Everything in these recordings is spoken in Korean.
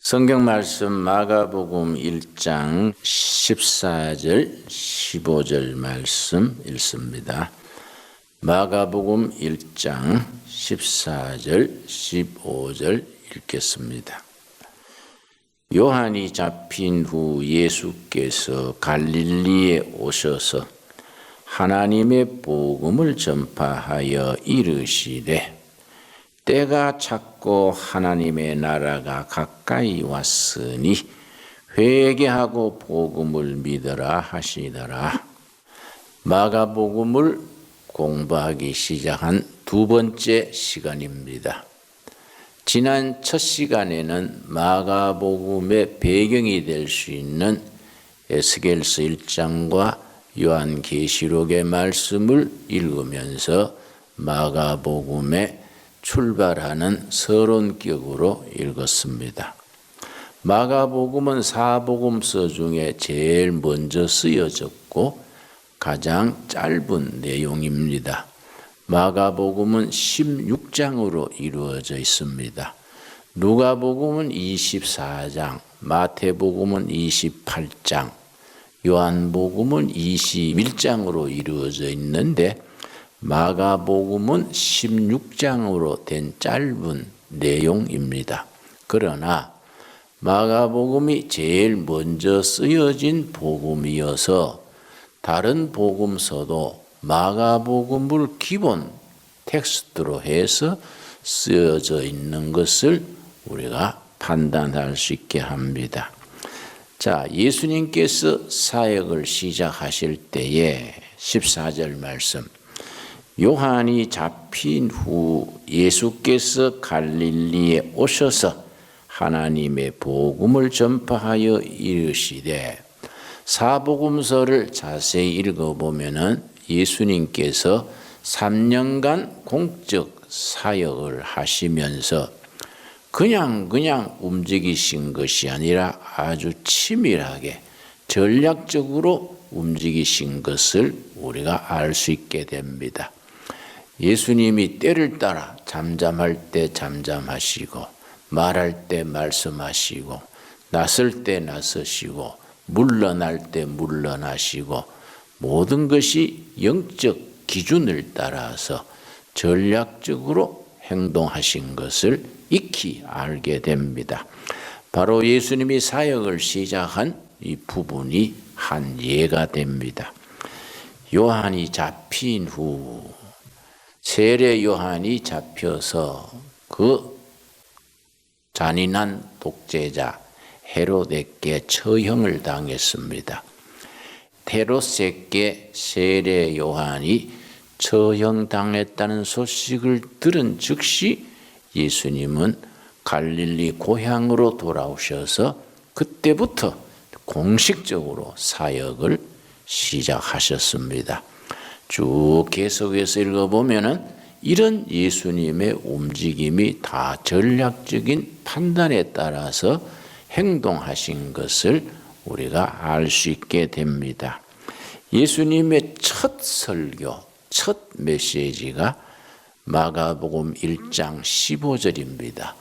성경 말씀 마가복음 1장 14절 15절 말씀 읽습니다. 마가복음 1장 14절 15절 읽겠습니다. 요한이 잡힌 후 예수께서 갈릴리에 오셔서 하나님의 복음을 전파하여 이르시되 때가 찼고 하나님의 나라가 가까이 왔으니 회개하고 복음을 믿으라 하시더라. 마가복음을 공부하기 시작한 두 번째 시간입니다. 지난 첫 시간에는 마가복음의 배경이 될 수 있는 에스겔서 1장과 요한계시록의 말씀을 읽으면서 마가복음의 출발하는 서론격으로 읽었습니다. 마가복음은 사복음서 중에 제일 먼저 쓰여졌고 가장 짧은 내용입니다. 마가복음은 16장으로 이루어져 있습니다. 누가복음은 24장, 마태복음은 28장, 요한복음은 21장으로 이루어져 있는데 마가복음은 16장으로 된 짧은 내용입니다. 그러나 마가복음이 제일 먼저 쓰여진 복음이어서 다른 복음서도 마가복음을 기본 텍스트로 해서 쓰여져 있는 것을 우리가 판단할 수 있게 합니다. 자, 예수님께서 사역을 시작하실 때에 14절 말씀, 요한이 잡힌 후 예수께서 갈릴리에 오셔서 하나님의 복음을 전파하여 이르시되, 사복음서를 자세히 읽어보면은 예수님께서 3년간 공적 사역을 하시면서 그냥 움직이신 것이 아니라 아주 치밀하게 전략적으로 움직이신 것을 우리가 알 수 있게 됩니다. 예수님이 때를 따라 잠잠할 때 잠잠하시고 말할 때 말씀하시고 나설 때 나서시고 물러날 때 물러나시고 모든 것이 영적 기준을 따라서 전략적으로 행동하신 것을 익히 알게 됩니다. 바로 예수님이 사역을 시작한 이 부분이 한 예가 됩니다. 요한이 잡힌 후 세례 요한이 잡혀서 그 잔인한 독재자 헤롯에게 처형을 당했습니다. 헤롯에게 세례 요한이 처형당했다는 소식을 들은 즉시 예수님은 갈릴리 고향으로 돌아오셔서 그때부터 공식적으로 사역을 시작하셨습니다. 쭉 계속해서 읽어보면은 이런 예수님의 움직임이 다 전략적인 판단에 따라서 행동하신 것을 우리가 알 수 있게 됩니다. 예수님의 첫 설교, 첫 메시지가 마가복음 1장 15절입니다.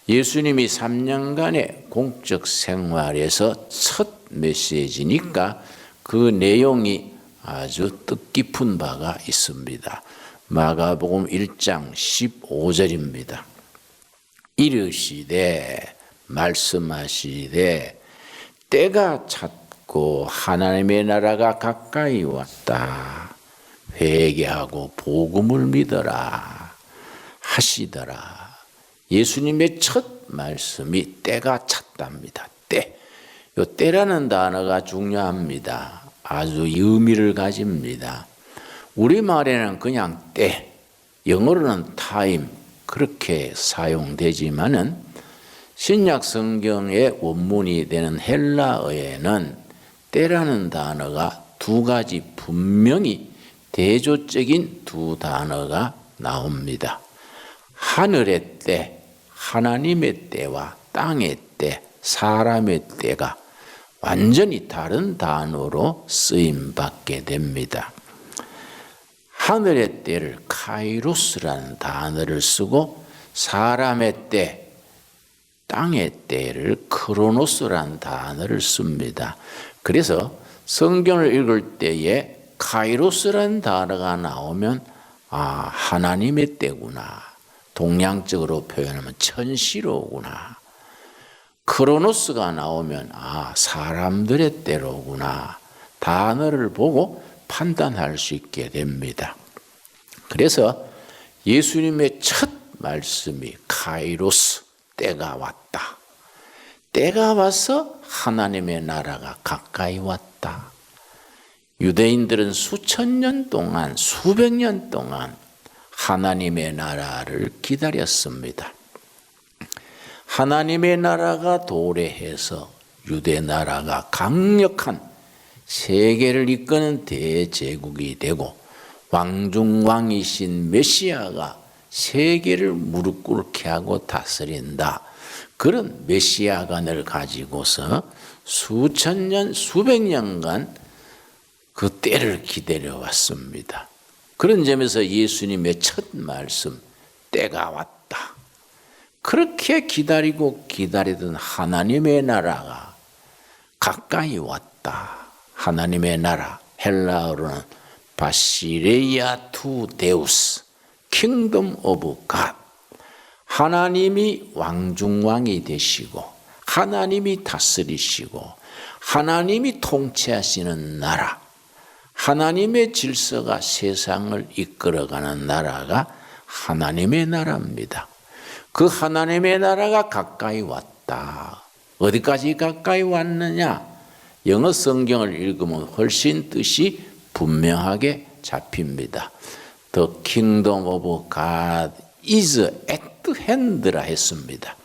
예수님이 3년간의 공적 생활에서 첫 메시지니까 그 내용이 아주 뜻깊은 바가 있습니다. 마가복음 1장 15절입니다. 이르시되 말씀하시되 때가 찼고 하나님의 나라가 가까이 왔다. 회개하고 복음을 믿어라 하시더라. 예수님의 첫 말씀이 때가 찼답니다. 때. 요 때라는 단어가 중요합니다. 아주 의미를 가집니다. 우리말에는 그냥 때, 영어로는 타임 그렇게 사용되지만은 신약 성경의 원문이 되는 헬라어에는 때라는 단어가 두 가지 분명히 대조적인 두 단어가 나옵니다. 하늘의 때, 하나님의 때와 땅의 때, 사람의 때가 완전히 다른 단어로 쓰임받게 됩니다. 하늘의 때를 카이로스라는 단어를 쓰고 사람의 때, 땅의 때를 크로노스라는 단어를 씁니다. 그래서 성경을 읽을 때에 카이로스라는 단어가 나오면 하나님의 때구나. 동양적으로 표현하면 천시로구나. 크로노스가 나오면 사람들의 때로구나. 단어를 보고 판단할 수 있게 됩니다. 그래서 예수님의 첫 말씀이 카이로스, 때가 왔다. 때가 와서 하나님의 나라가 가까이 왔다. 유대인들은 수천 년 동안, 수백 년 동안 하나님의 나라를 기다렸습니다. 하나님의 나라가 도래해서 유대 나라가 강력한 세계를 이끄는 대제국이 되고 왕중왕이신 메시아가 세계를 무릎 꿇게 하고 다스린다. 그런 메시아관을 가지고서 수천 년, 수백 년간 그 때를 기다려 왔습니다. 그런 점에서 예수님의 첫 말씀, 때가 왔다. 그렇게 기다리고 기다리던 하나님의 나라가 가까이 왔다. 하나님의 나라, 헬라어로는 바시레이아 투 데우스, 킹덤 오브 갓. 하나님이 왕중왕이 되시고 하나님이 다스리시고 하나님이 통치하시는 나라, 하나님의 질서가 세상을 이끌어가는 나라가 하나님의 나라입니다. 그 하나님의 나라가 가까이 왔다. 어디까지 가까이 왔느냐? 영어 성경을 읽으면 훨씬 뜻이 분명하게 잡힙니다. The kingdom of God is at hand라 했습니다.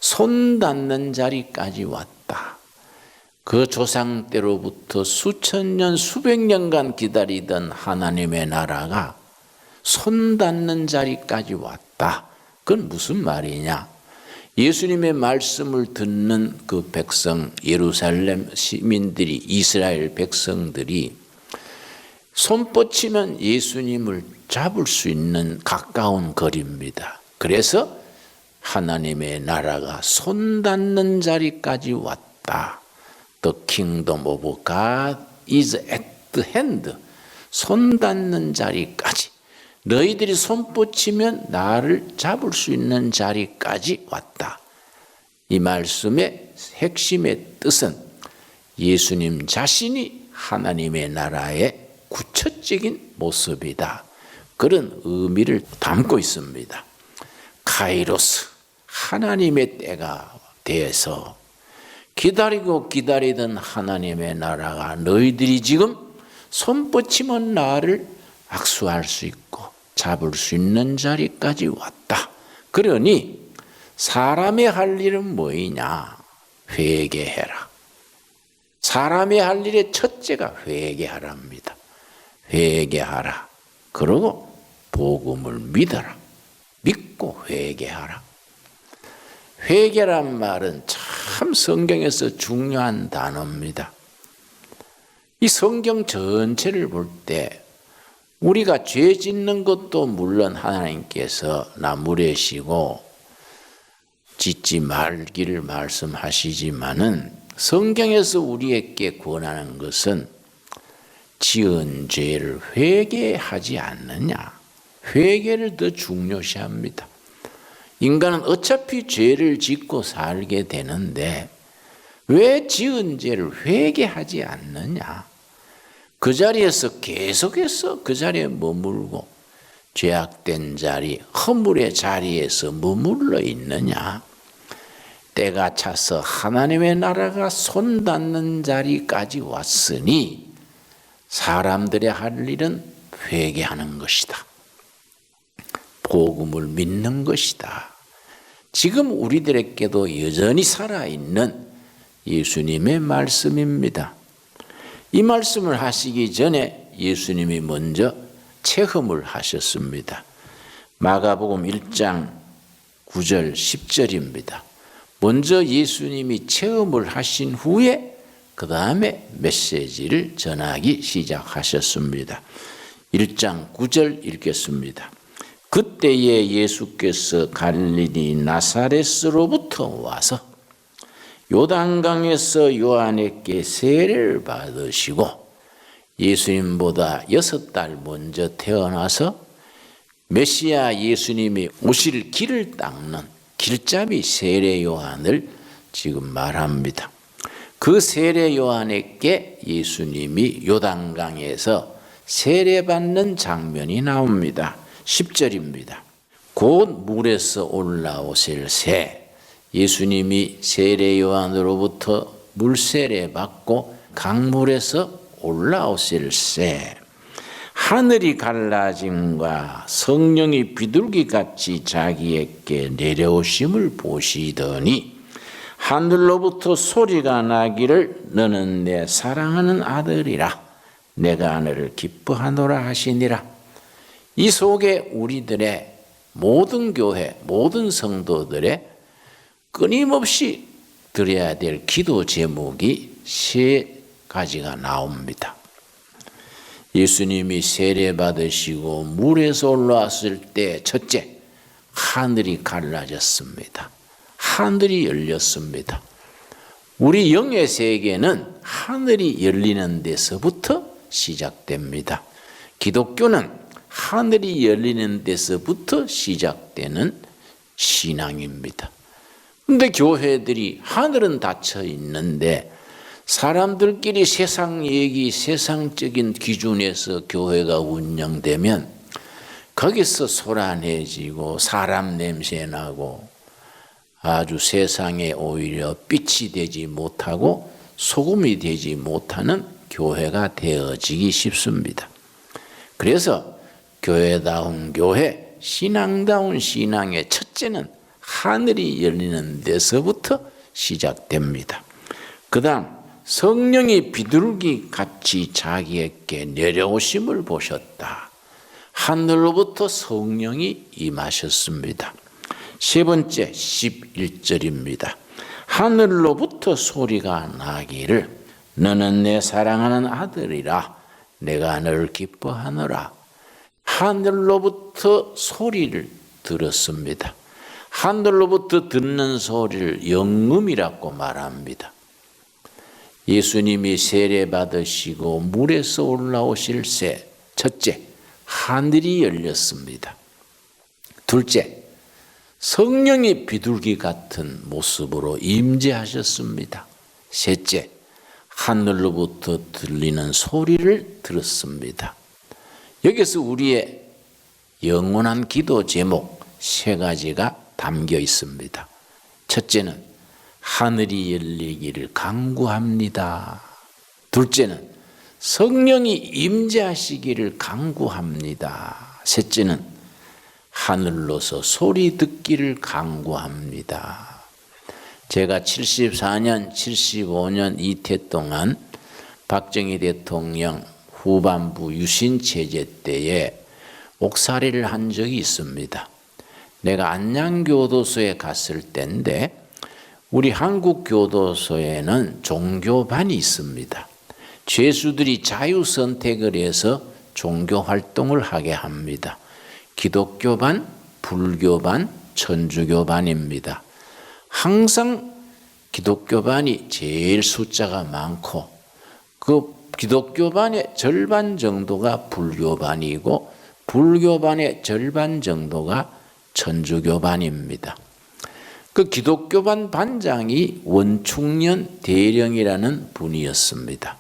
손 닿는 자리까지 왔다. 그 조상 때로부터 수천 년, 수백 년간 기다리던 하나님의 나라가 손 닿는 자리까지 왔다. 그건 무슨 말이냐? 예수님의 말씀을 듣는 그 백성, 예루살렘 시민들이, 이스라엘 백성들이 손뻗치면 예수님을 잡을 수 있는 가까운 거리입니다. 그래서 하나님의 나라가 손 닿는 자리까지 왔다. The kingdom of God is at hand. 손 닿는 자리까지. 너희들이 손뻗치면 나를 잡을 수 있는 자리까지 왔다. 이 말씀의 핵심의 뜻은 예수님 자신이 하나님의 나라의 구체적인 모습이다. 그런 의미를 담고 있습니다. 카이로스, 하나님의 때가 돼서 기다리고 기다리던 하나님의 나라가 너희들이 지금 손뻗치면 나를 악수할 수 있고 잡을 수 있는 자리까지 왔다. 그러니 사람의 할 일은 뭐이냐? 회개해라. 사람의 할 일의 첫째가 회개하랍니다. 회개하라. 그리고 복음을 믿어라. 믿고 회개하라. 회개란 말은 참 성경에서 중요한 단어입니다. 이 성경 전체를 볼 때 우리가 죄 짓는 것도 물론 하나님께서 나무래시고 짓지 말기를 말씀하시지만은 성경에서 우리에게 권하는 것은 지은 죄를 회개하지 않느냐. 회개를 더 중요시합니다. 인간은 어차피 죄를 짓고 살게 되는데 왜 지은 죄를 회개하지 않느냐. 그 자리에서 계속해서 그 자리에 머물고 죄악된 자리, 허물의 자리에서 머물러 있느냐. 때가 차서 하나님의 나라가 손 닿는 자리까지 왔으니 사람들의 할 일은 회개하는 것이다. 복음을 믿는 것이다. 지금 우리들에게도 여전히 살아있는 예수님의 말씀입니다. 이 말씀을 하시기 전에 예수님이 먼저 체험을 하셨습니다. 마가복음 1장 9절 10절입니다. 먼저 예수님이 체험을 하신 후에 그 다음에 메시지를 전하기 시작하셨습니다. 1장 9절 읽겠습니다. 그때에 예수께서 갈릴리 나사렛으로부터 와서 요단강에서 요한에게 세례를 받으시고 예수님보다 6달 먼저 태어나서 메시아 예수님이 오실 길을 닦는 길잡이 세례 요한을 지금 말합니다. 그 세례 요한에게 예수님이 요단강에서 세례받는 장면이 나옵니다. 10절입니다. 곧 물에서 올라오실 새 예수님이 세례 요한으로부터 물세례 받고 강물에서 올라오실 새 하늘이 갈라짐과 성령이 비둘기같이 자기에게 내려오심을 보시더니 하늘로부터 소리가 나기를 너는 내 사랑하는 아들이라 내가 너를 기뻐하노라 하시니라. 이 속에 우리들의 모든 교회 모든 성도들의 끊임없이 드려야 될 기도 제목이 3가지가 나옵니다. 예수님이 세례 받으시고 물에서 올라왔을 때 첫째, 하늘이 갈라졌습니다. 하늘이 열렸습니다. 우리 영의 세계는 하늘이 열리는 데서부터 시작됩니다. 기독교는 하늘이 열리는 데서부터 시작되는 신앙입니다. 그런데 교회들이 하늘은 닫혀 있는데 사람들끼리 세상 얘기, 세상적인 기준에서 교회가 운영되면 거기서 소란해지고 사람 냄새 나고 아주 세상에 오히려 빛이 되지 못하고 소금이 되지 못하는 교회가 되어지기 쉽습니다. 그래서 교회다운 교회, 신앙다운 신앙의 첫째는 하늘이 열리는 데서부터 시작됩니다. 그 다음 성령이 비둘기 같이 자기에게 내려오심을 보셨다. 하늘로부터 성령이 임하셨습니다. 세 번째 11절입니다. 하늘로부터 소리가 나기를 너는 내 사랑하는 아들이라 내가 너를 기뻐하노라. 하늘로부터 소리를 들었습니다. 하늘로부터 듣는 소리를 영음이라고 말합니다. 예수님이 세례 받으시고 물에서 올라오실 새 첫째, 하늘이 열렸습니다. 둘째, 성령이 비둘기 같은 모습으로 임재하셨습니다. 셋째, 하늘로부터 들리는 소리를 들었습니다. 여기서 우리의 영원한 기도 제목 3가지가 담겨 있습니다. 첫째는 하늘이 열리기를 간구합니다. 둘째는 성령이 임재하시기를 간구합니다. 셋째는 하늘로서 소리 듣기를 간구합니다. 제가 74년, 75년 이태 동안 박정희 대통령 후반부 유신 체제 때에 옥살이를 한 적이 있습니다. 내가 안양교도소에 갔을 때인데 우리 한국교도소에는 종교반이 있습니다. 죄수들이 자유선택을 해서 종교활동을 하게 합니다. 기독교반, 불교반, 천주교반입니다. 항상 기독교반이 제일 숫자가 많고 그 기독교반의 절반 정도가 불교반이고 불교반의 절반 정도가 천주교반입니다. 그 기독교반 반장이 원충년 대령이라는 분이었습니다.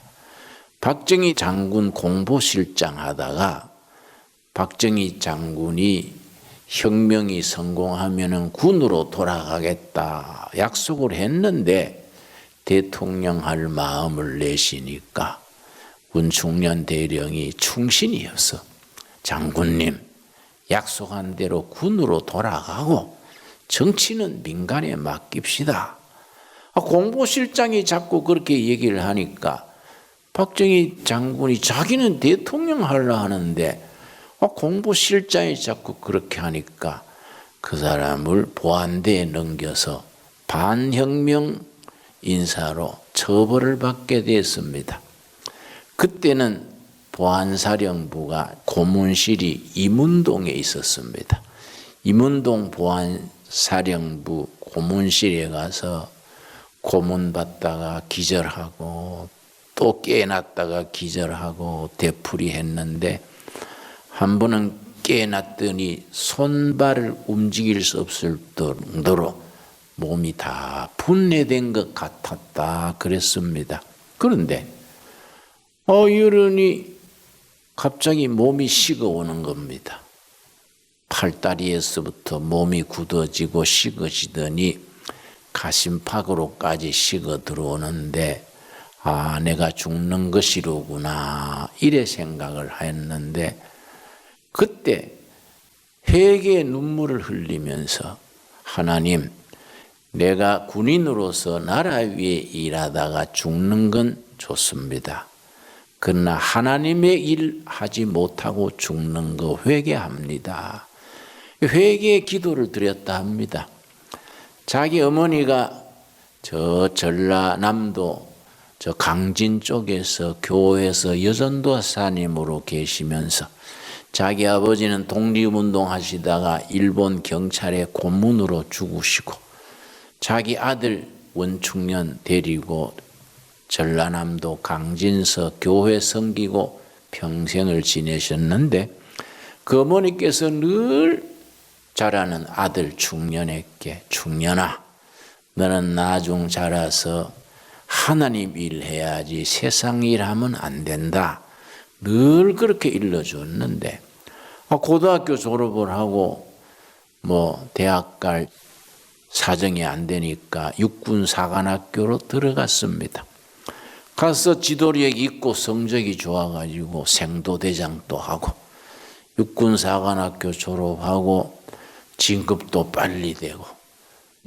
박정희 장군 공보실장 하다가 박정희 장군이 혁명이 성공하면 군으로 돌아가겠다 약속을 했는데 대통령 할 마음을 내시니까 원충년 대령이 충신이 없어 장군님 약속한 대로 군으로 돌아가고 정치는 민간에 맡깁시다. 공보실장이 자꾸 그렇게 얘기를 하니까 박정희 장군이 자기는 대통령 하려 하는데 공보실장이 자꾸 그렇게 하니까 그 사람을 보안대에 넘겨서 반혁명 인사로 처벌을 받게 됐습니다. 그때는 보안사령부가 고문실이 이문동에 있었습니다. 이문동 보안사령부 고문실에 가서 고문받다가 기절하고 또 깨어났다가 기절하고 되풀이했는데 한 번은 깨어났더니 손발을 움직일 수 없을 정도로 몸이 다 분해된 것 같았다 그랬습니다. 그런데 이러니 갑자기 몸이 식어오는 겁니다. 팔다리에서부터 몸이 굳어지고 식어지더니 가심팍으로까지 식어 들어오는데 내가 죽는 것이로구나 이래 생각을 했는데 그때 회개의 눈물을 흘리면서 하나님, 내가 군인으로서 나라 위에 일하다가 죽는 건 좋습니다. 그러나 하나님의 일 하지 못하고 죽는 거 회개합니다. 회개의 기도를 드렸다 합니다. 자기 어머니가 저 전라남도 저 강진 쪽에서 교회에서 여전도사님으로 계시면서 자기 아버지는 독립운동 하시다가 일본 경찰의 고문으로 죽으시고 자기 아들 원충년 데리고 전라남도 강진서 교회 섬기고 평생을 지내셨는데 그 어머니께서 늘 자라는 아들 충년에게 충년아, 너는 나중 자라서 하나님 일해야지 세상 일하면 안 된다. 늘 그렇게 일러줬는데 고등학교 졸업을 하고 대학 갈 사정이 안 되니까 육군사관학교로 들어갔습니다. 가서 지도력 있고 성적이 좋아가지고 생도대장도 하고 육군사관학교 졸업하고 진급도 빨리 되고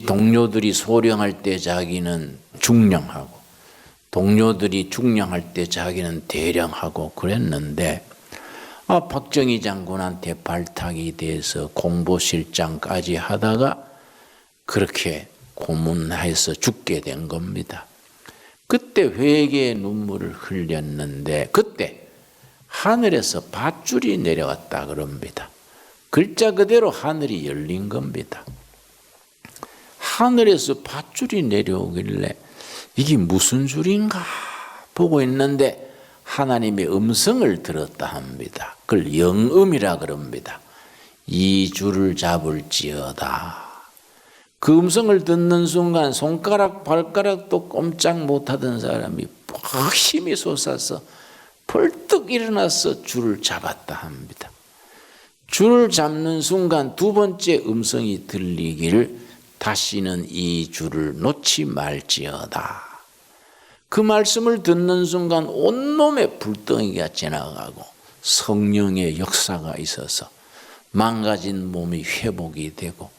동료들이 소령할 때 자기는 중령하고 동료들이 중령할 때 자기는 대령하고 그랬는데 박정희 장군한테 발탁이 돼서 공보실장까지 하다가 그렇게 고문해서 죽게 된 겁니다. 그때 회개의 눈물을 흘렸는데 그때 하늘에서 밧줄이 내려왔다 그럽니다. 글자 그대로 하늘이 열린 겁니다. 하늘에서 밧줄이 내려오길래 이게 무슨 줄인가 보고 있는데 하나님의 음성을 들었다 합니다. 그걸 영음이라 그럽니다. 이 줄을 잡을지어다. 그 음성을 듣는 순간 손가락 발가락도 꼼짝 못하던 사람이 막 힘이 솟아서 벌떡 일어나서 줄을 잡았다 합니다. 줄을 잡는 순간 두 번째 음성이 들리기를 다시는 이 줄을 놓지 말지어다. 그 말씀을 듣는 순간 온몸에 불덩이가 지나가고 성령의 역사가 있어서 망가진 몸이 회복이 되고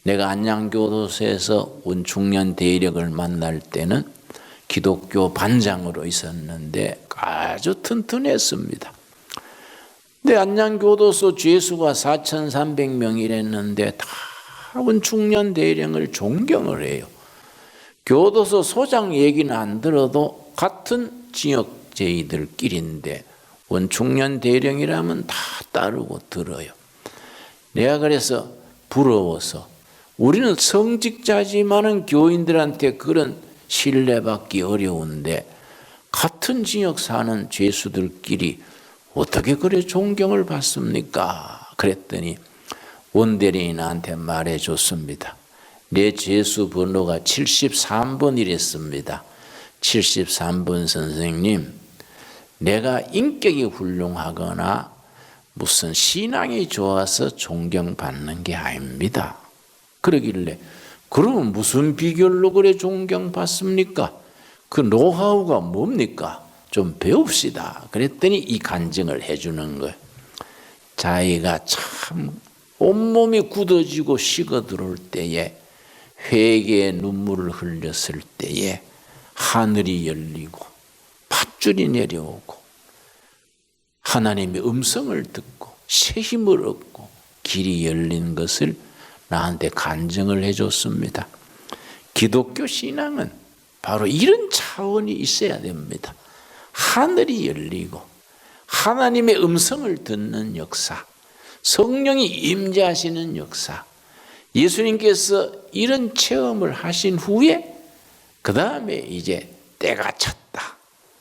내가 안양교도소에서 원충년 대력을 만날 때는 기독교 반장으로 있었는데 아주 튼튼했습니다. 근데 안양교도소 죄수가 4,300명이랬는데 다 원충년 대령을 존경을 해요. 교도소 소장 얘기는 안 들어도 같은 징역죄이들끼리인데 원충년 대령이라면 다 따르고 들어요. 내가 그래서 부러워서 우리는 성직자지만은 교인들한테 그런 신뢰받기 어려운데 같은 징역 사는 죄수들끼리 어떻게 그래 존경을 받습니까? 그랬더니 원대리인이 나한테 말해줬습니다. 내 죄수 번호가 73번이랬습니다. 73번 선생님, 내가 인격이 훌륭하거나 무슨 신앙이 좋아서 존경받는 게 아닙니다. 그러길래 그러면 무슨 비결로 그래 존경받습니까? 그 노하우가 뭡니까? 좀 배웁시다. 그랬더니 이 간증을 해주는 거예요. 자기가 참 온몸이 굳어지고 식어 들어올 때에 회개의 눈물을 흘렸을 때에 하늘이 열리고 밧줄이 내려오고 하나님의 음성을 듣고 새 힘을 얻고 길이 열린 것을 나한테 간증을 해줬습니다. 기독교 신앙은 바로 이런 차원이 있어야 됩니다. 하늘이 열리고 하나님의 음성을 듣는 역사, 성령이 임재하시는 역사, 예수님께서 이런 체험을 하신 후에 그 다음에 이제 때가 찼다.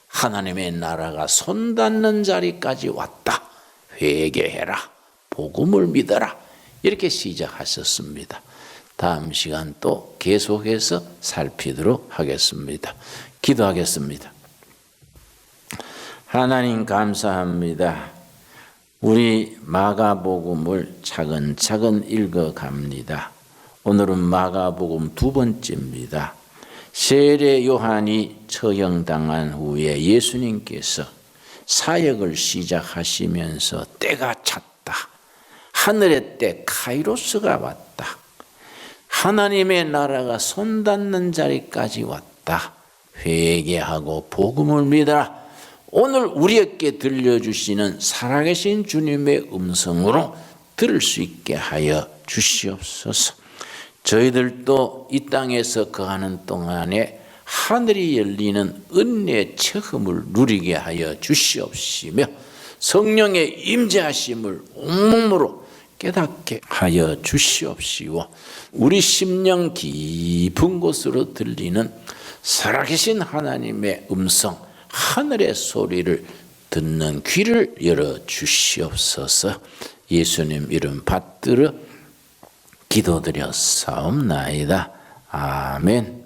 하나님의 나라가 손 닿는 자리까지 왔다. 회개해라. 복음을 믿어라. 이렇게 시작하셨습니다. 다음 시간 또 계속해서 살피도록 하겠습니다. 기도하겠습니다. 하나님 감사합니다. 우리 마가복음을 차근차근 읽어갑니다. 오늘은 마가복음 2번째입니다. 세례 요한이 처형당한 후에 예수님께서 사역을 시작하시면서 때가 찼다. 하늘의 때 카이로스가 왔다. 하나님의 나라가 손 닿는 자리까지 왔다. 회개하고 복음을 믿어라. 오늘 우리에게 들려주시는 살아계신 주님의 음성으로 들을 수 있게 하여 주시옵소서. 저희들도 이 땅에서 거하는 동안에 하늘이 열리는 은혜의 체험을 누리게 하여 주시옵시며 성령의 임재하심을 온몸으로 깨닫게 하여 주시옵시고 우리 심령 깊은 곳으로 들리는 살아계신 하나님의 음성, 하늘의 소리를 듣는 귀를 열어 주시옵소서. 예수님 이름 받들어 기도드렸사옵나이다. 아멘.